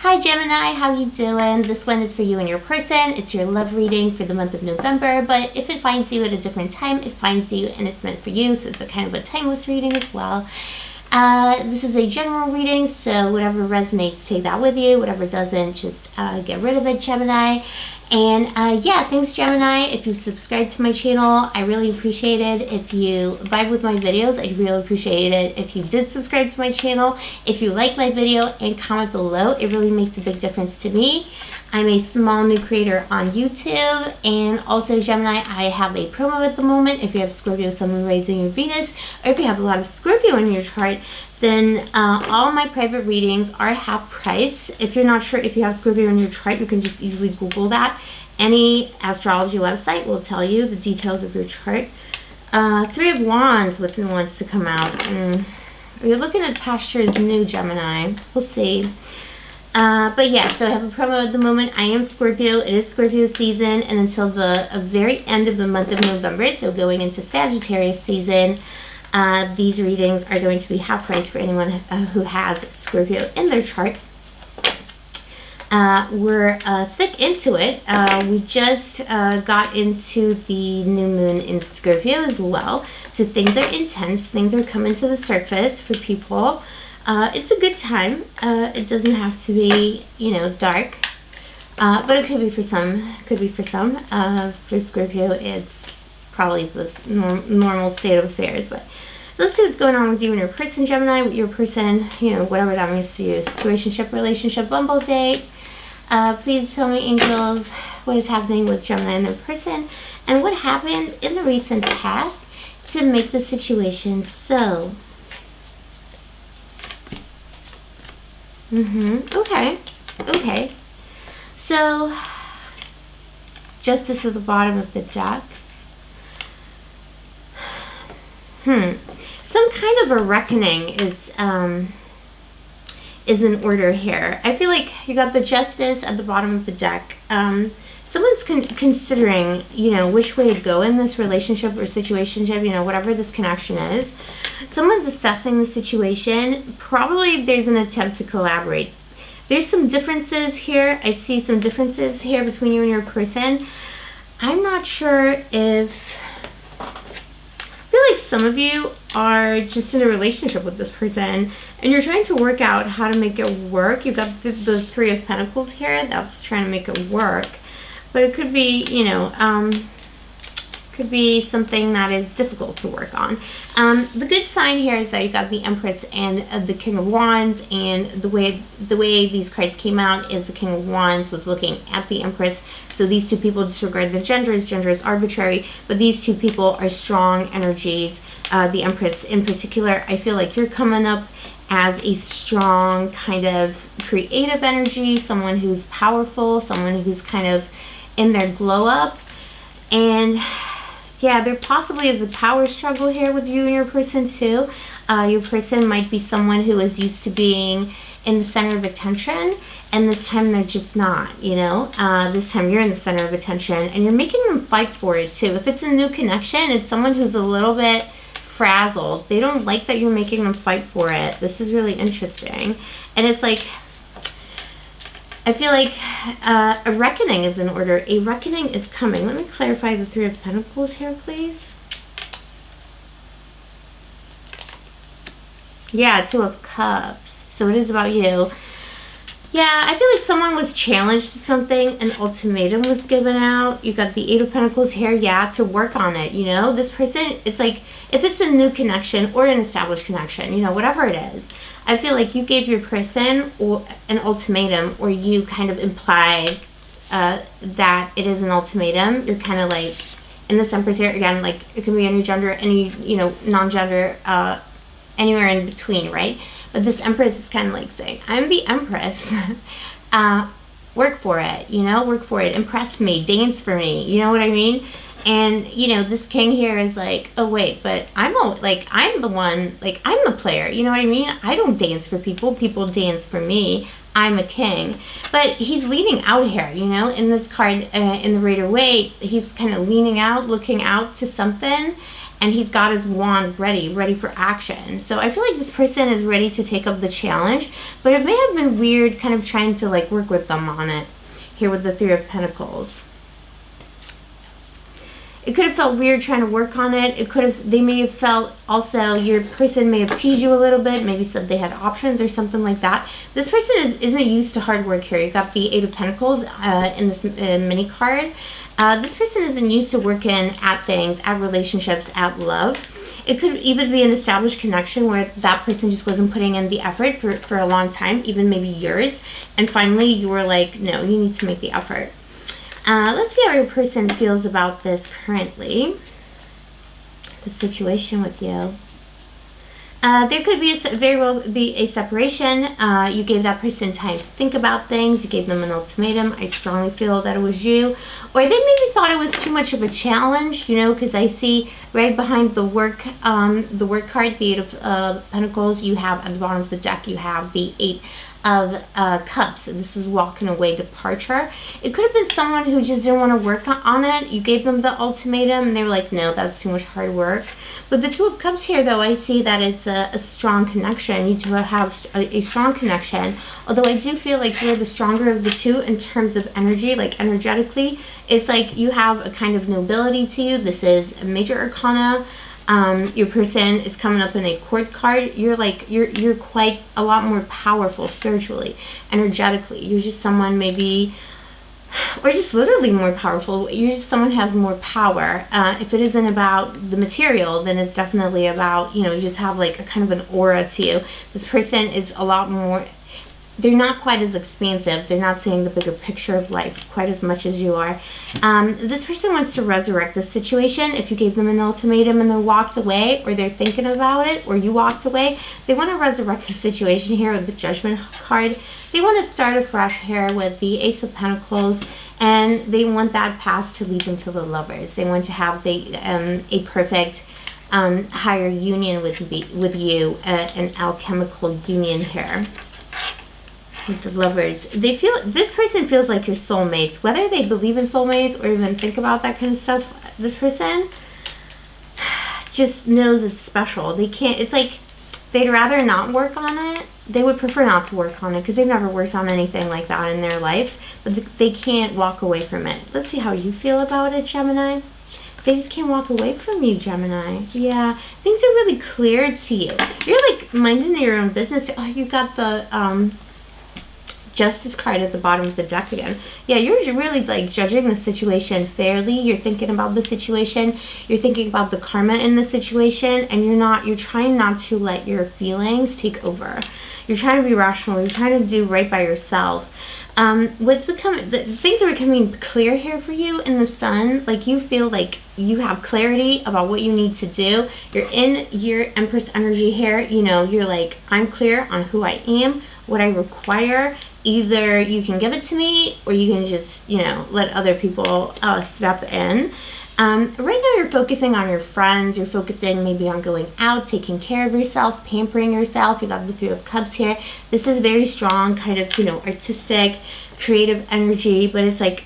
Hi Gemini, how you doing? This one is for you and your person. It's your love reading for the month of November, but if it finds you at a different time, it finds you and it's meant for you, so it's a kind of a timeless reading as well. This is a general reading, so whatever resonates, take that with you. Whatever doesn't, just get rid of it, Gemini. And yeah, thanks Gemini. If you've subscribed to my channel, I really appreciate it. If you vibe with my videos, I'd really appreciate it. If you did subscribe to my channel, if you like my video, and comment below, it really makes a big difference to me. I'm a small new creator on YouTube, and also Gemini, I have a promo at the moment. If you have Scorpio, Sun, Moon, Rising, and Venus, or if you have a lot of Scorpio in your chart, then all my private readings are half price. If you're not sure if you have Scorpio in your chart, you can just easily Google that. Any astrology website will tell you the details of your chart. Three of Wands, what wants to come out? You're looking at pastures new, Gemini. We'll see. But yeah, so I have a promo at the moment. I am Scorpio. It is Scorpio season, and until the very end of the month of November, so going into Sagittarius season, these readings are going to be half price for anyone who has Scorpio in their chart. We're thick into it. We just got into the new moon in Scorpio as well, so things are intense. Things are coming to the surface for people. It's a good time. It doesn't have to be, dark, but it could be for some. For Scorpio, it's probably the normal state of affairs. But let's see what's going on with you and your person, Gemini. With your person, whatever that means to you. Situationship, relationship, bumble date. Please tell me, angels, what is happening with Gemini and their person, and what happened in the recent past to make the situation so. Okay. So, Justice at the bottom of the deck. Some kind of a reckoning is in order here. I feel like you got the Justice at the bottom of the deck. Someone's considering, which way to go in this relationship or situationship, whatever this connection is. Someone's assessing the situation. Probably there's an attempt to collaborate. There's some differences here. I see some differences here between you and your person. I'm not sure if... I feel like some of you are just in a relationship with this person and you're trying to work out how to make it work. You've got the Three of Pentacles here. That's trying to make it work. But it could be, could be something that is difficult to work on. The good sign here is that you got the Empress and the King of Wands, and the way these cards came out is the King of Wands was looking at the Empress. So these two people disregard the genders. Gender is arbitrary, but these two people are strong energies. The Empress in particular, I feel like you're coming up as a strong kind of creative energy, someone who's powerful, someone who's kind of in their glow up. And yeah, there possibly is a power struggle here with you and your person too. Your person might be someone who is used to being in the center of attention, and this time they're just not, this time you're in the center of attention and you're making them fight for it too. If it's a new connection, it's someone who's a little bit frazzled. They don't like that you're making them fight for it. This is really interesting. And it's like, I feel like a reckoning is in order. A reckoning is coming. Let me clarify the Three of Pentacles here, please. Yeah, Two of Cups. So it is about you. Yeah, I feel like someone was challenged to something. An ultimatum was given out. You got the Eight of Pentacles here. Yeah, to work on it, This person, it's like, if it's a new connection or an established connection, whatever it is, I feel like you gave your person an ultimatum, or you kind of implied that it is an ultimatum. You're kind of like, in this Empress here, again, like, it can be any gender, any, non-gender, anywhere in between, right? But this Empress is kind of like saying, I'm the Empress. Work for it, work for it. Impress me, dance for me, you know what I mean? And, this King here is like, oh, wait, but I'm the one, like, I'm the player, you know what I mean? I don't dance for people. People dance for me. I'm a king. But he's leaning out here, in this card, in the Rider-Waite, he's kind of leaning out, looking out to something. and he's got his wand ready for action. So I feel like this person is ready to take up the challenge, but it may have been weird kind of trying to like work with them on it here with the Three of Pentacles. It could have felt weird trying to work on it. They may have felt also, your person may have teased you a little bit, maybe said they had options or something like that. This person isn't used to hard work here. You got the Eight of Pentacles in this mini card. This person isn't used to working at things, at relationships, at love. It could even be an established connection where that person just wasn't putting in the effort for a long time, even maybe years. And finally, you were like, no, you need to make the effort. Let's see how your person feels about this currently. The situation with you. There could be very well be a separation. You gave that person time to think about things. You gave them an ultimatum. I strongly feel that it was you. Or they maybe thought it was too much of a challenge, you know, because I see right behind the work card, the Eight of Pentacles, you have at the bottom of the deck, you have the Eight of Cups. This is walking away, departure. It could have been someone who just didn't want to work on it. You gave them the ultimatum and they were like, no, that's too much hard work. But the Two of Cups here, though, I see that it's a strong connection. You two have a strong connection. Although I do feel like you're the stronger of the two in terms of energy, like energetically. It's like you have a kind of nobility to you. This is a major arcana. Your person is coming up in a court card. You're quite a lot more powerful spiritually, energetically. You're just someone maybe, or just literally more powerful. You're just someone who has more power. If it isn't about the material, then it's definitely about, you know, you just have like a kind of an aura to you. This person is a lot more, they're not quite as expansive. They're not seeing the bigger picture of life quite as much as you are. This person wants to resurrect the situation. If you gave them an ultimatum and they walked away, or they're thinking about it, or you walked away, they want to resurrect the situation here with the Judgment card. They want to start afresh here with the Ace of Pentacles, and they want that path to lead them to the Lovers. They want to have a perfect higher union with you, an alchemical union here. With the Lovers, this person feels like your soulmates, whether they believe in soulmates or even think about that kind of stuff. This person just knows it's special. It's like they'd rather not work on it. They would prefer not to work on it because they've never worked on anything like that in their life, but they can't walk away from it. Let's see how you feel about it, Gemini. They just can't walk away from you, Gemini. Yeah, things are really clear to you. You're like minding your own business. Oh, you got the Justice card at the bottom of the deck again. Yeah, you're really like judging the situation fairly. You're thinking about the situation. You're thinking about the karma in the situation, and you're trying not to let your feelings take over. You're trying to be rational. You're trying to do right by yourself. Things are becoming clear here for you in the Sun. Like you feel like you have clarity about what you need to do. You're in your Empress energy here. You know, you're like, I'm clear on who I am, what I require. Either you can give it to me, or you can just, you know, let other people step in. Right now you're focusing on your friends. You're focusing maybe on going out, taking care of yourself, pampering yourself. You got the Three of Cups here. This is very strong, kind of, you know, artistic, creative energy, but it's like,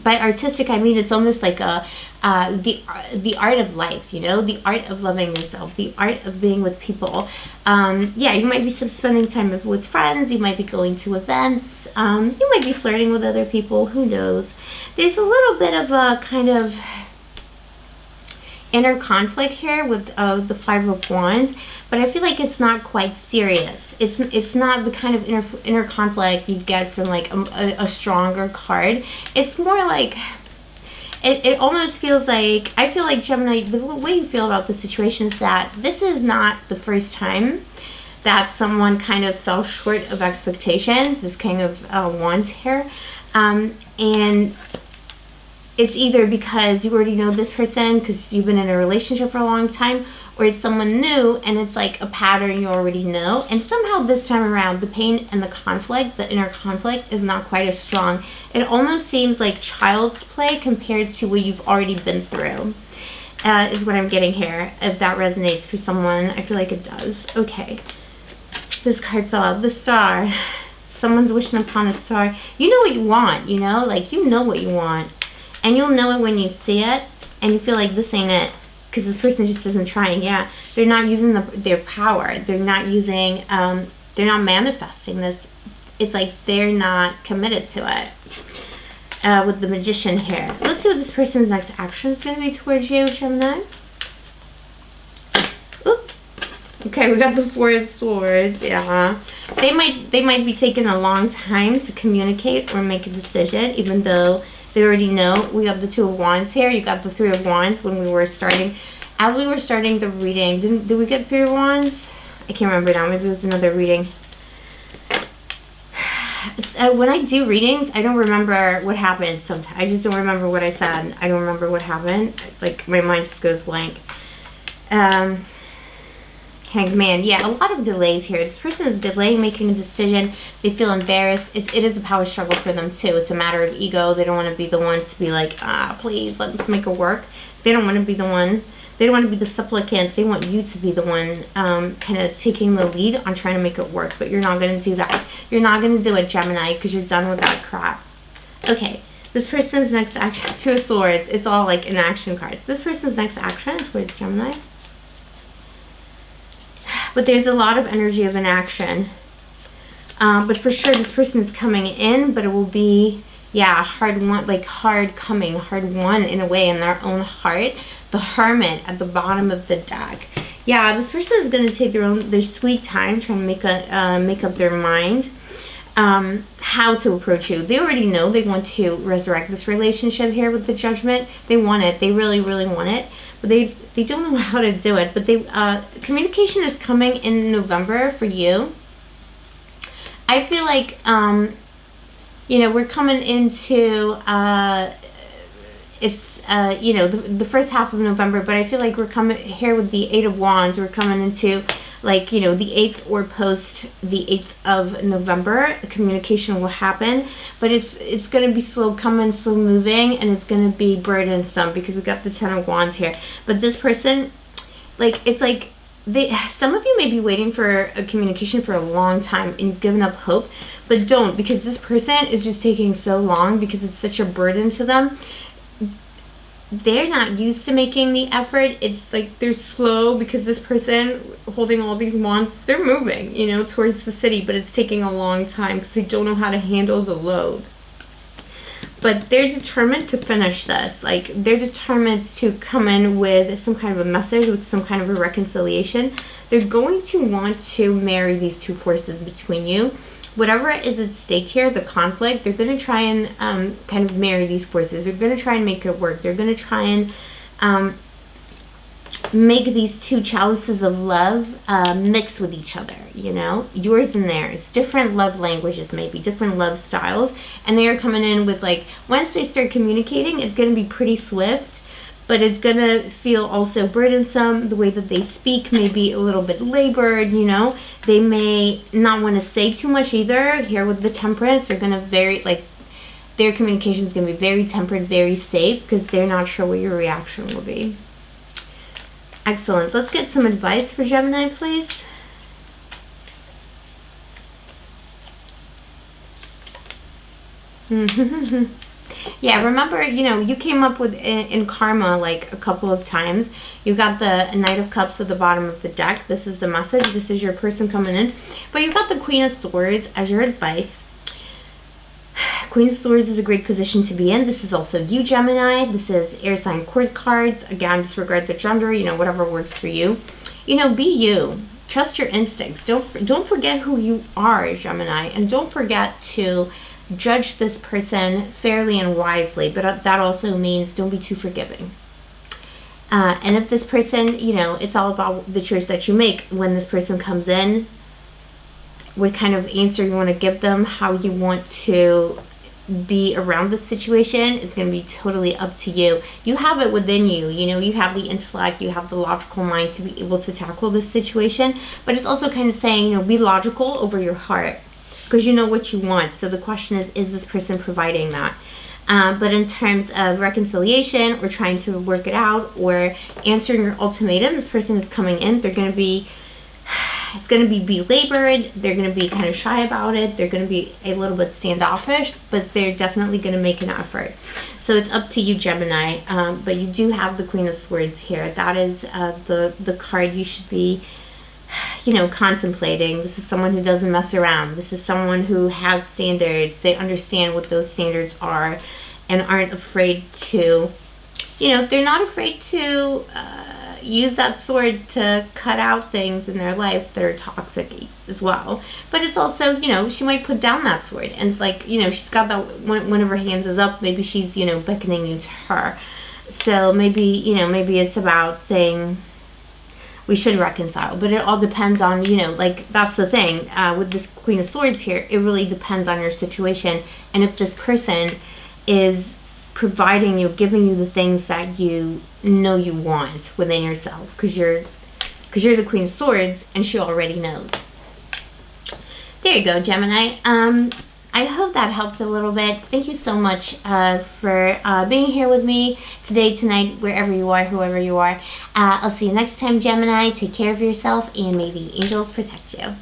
by artistic, I mean it's almost like the art of life, you know, the art of loving yourself, the art of being with people. Yeah, you might be spending time with friends. You might be going to events. You might be flirting with other people. Who knows? There's a little bit of a kind of inner conflict here with the Five of Wands, but I feel like it's not quite serious. It's not the kind of inner conflict you'd get from like a stronger card. It's more like it almost feels like, I feel like, Gemini, the way you feel about the situation is that this is not the first time that someone kind of fell short of expectations, this King of Wands here, and it's either because you already know this person because you've been in a relationship for a long time, or it's someone new and it's like a pattern you already know, and somehow this time around the pain and the conflict, the inner conflict, is not quite as strong. It almost seems like child's play compared to what you've already been through, is what I'm getting here. If that resonates for someone, I feel like it does. Okay, this card fell out. The Star. Someone's wishing upon a star. You know what you want, you know, like you know what you want. And you'll know it when you see it. and you feel like this ain't it, because this person just isn't trying. Yeah, they're not using their power. They're not using, they're not manifesting this. It's like they're not committed to it. With the Magician here. Let's see what this person's next action is going to be towards you, Gemini. Oop. Okay, we got the Four of Swords. Yeah, they might be taking a long time to communicate or make a decision, even though they already know. We got the Two of Wands here. You got the Three of Wands when we were starting. As we were starting the reading, did we get Three of Wands? I can't remember now. Maybe it was another reading. When I do readings, I don't remember what happened. Sometimes I just don't remember what I said. I don't remember what happened. Like, my mind just goes blank. Hanged Man. Yeah, a lot of delays here. This person is delaying making a decision. They feel embarrassed. It is a power struggle for them too. It's a matter of ego. They don't want to be the one to be like, please, let's make it work. They don't want to be the one. They don't want to be the supplicant. They want you to be the one kind of taking the lead on trying to make it work. But you're not going to do that. You're not going to do it, Gemini, because you're done with that crap. Okay, this person's next action, Two of Swords. It's all like in action cards. This person's next action towards Gemini. But there's a lot of energy of an action. But for sure, this person is coming in, but it will be, yeah, hard won, like hard coming, hard won in a way in their own heart. The Hermit at the bottom of the deck. Yeah, this person is going to take their sweet time trying to make up their mind how to approach you. They already know they want to resurrect this relationship here with the Judgment. They want it. They really, really want it. But they don't know how to do it. But communication is coming in November for you. I feel like, you know, we're coming into, you know, the first half of November, but I feel like we're coming here with the Eight of Wands. We're coming into, like, you know, the 8th or post the 8th of November. Communication will happen, but it's going to be slow coming, slow moving, and it's going to be burdensome because we got the Ten of Wands here. But this person, like, it's like some of you may be waiting for a communication for a long time and you've given up hope, but don't, because this person is just taking so long because it's such a burden to them. They're not used to making the effort. It's like they're slow because this person holding all these wands, they're moving, you know, towards the city, but it's taking a long time because they don't know how to handle the load. But they're determined to finish this. Like, they're determined to come in with some kind of a message, with some kind of a reconciliation. They're going to want to marry these two forces between you. Whatever is at stake here, the conflict, they're going to try and kind of marry these forces. They're going to try and make it work. They're going to try and make these two chalices of love mix with each other, you know, yours and theirs. Different love languages, maybe, different love styles. And they are coming in with, like, once they start communicating, it's going to be pretty swift. But it's going to feel also burdensome. The way that they speak may be a little bit labored, you know. They may not want to say too much either. Here with the Temperance, they're going to their communication is going to be very tempered, very safe, because they're not sure what your reaction will be. Excellent. Let's get some advice for Gemini, please. Yeah, remember, you know, you came up with in karma like a couple of times. You got the Knight of Cups at the bottom of the deck. This is the message. This is your person coming in. But you got the Queen of Swords as your advice. Queen of Swords is a great position to be in. This is also you, Gemini. This is air sign court cards. Again, disregard the gender, you know, whatever works for you. You know, be you. Trust your instincts. Don't forget who you are, Gemini. And don't forget to judge this person fairly and wisely, but that also means don't be too forgiving. And if this person, you know, it's all about the choice that you make. When this person comes in, what kind of answer you want to give them, how you want to be around the situation is going to be totally up to you. You have it within you, you know, you have the intellect, you have the logical mind to be able to tackle this situation, but it's also kind of saying, you know, be logical over your heart, because you know what you want. So the question is this person providing that? But in terms of reconciliation or trying to work it out or answering your ultimatum, this person is coming in. They're going to be it's going to be belabored. They're going to be kind of shy about it. They're going to be a little bit standoffish, but they're definitely going to make an effort. So it's up to you, Gemini. But you do have the Queen of Swords here. That is the card you should be, contemplating. This is someone who doesn't mess around. This is someone who has standards. They understand what those standards are and aren't afraid to, they're not afraid to use that sword to cut out things in their life that are toxic as well. But it's also, she might put down that sword and she's got that, one of her hands is up, maybe she's, beckoning you to her. So maybe it's about saying we should reconcile, but it all depends on, that's the thing with this Queen of Swords here. It really depends on your situation, and if this person is providing you, giving you the things that you know you want within yourself, because you're the Queen of Swords and she already knows. There you go, Gemini. I hope that helped a little bit. Thank you so much for being here with me today, tonight, wherever you are, whoever you are. I'll see you next time, Gemini. Take care of yourself, and may the angels protect you.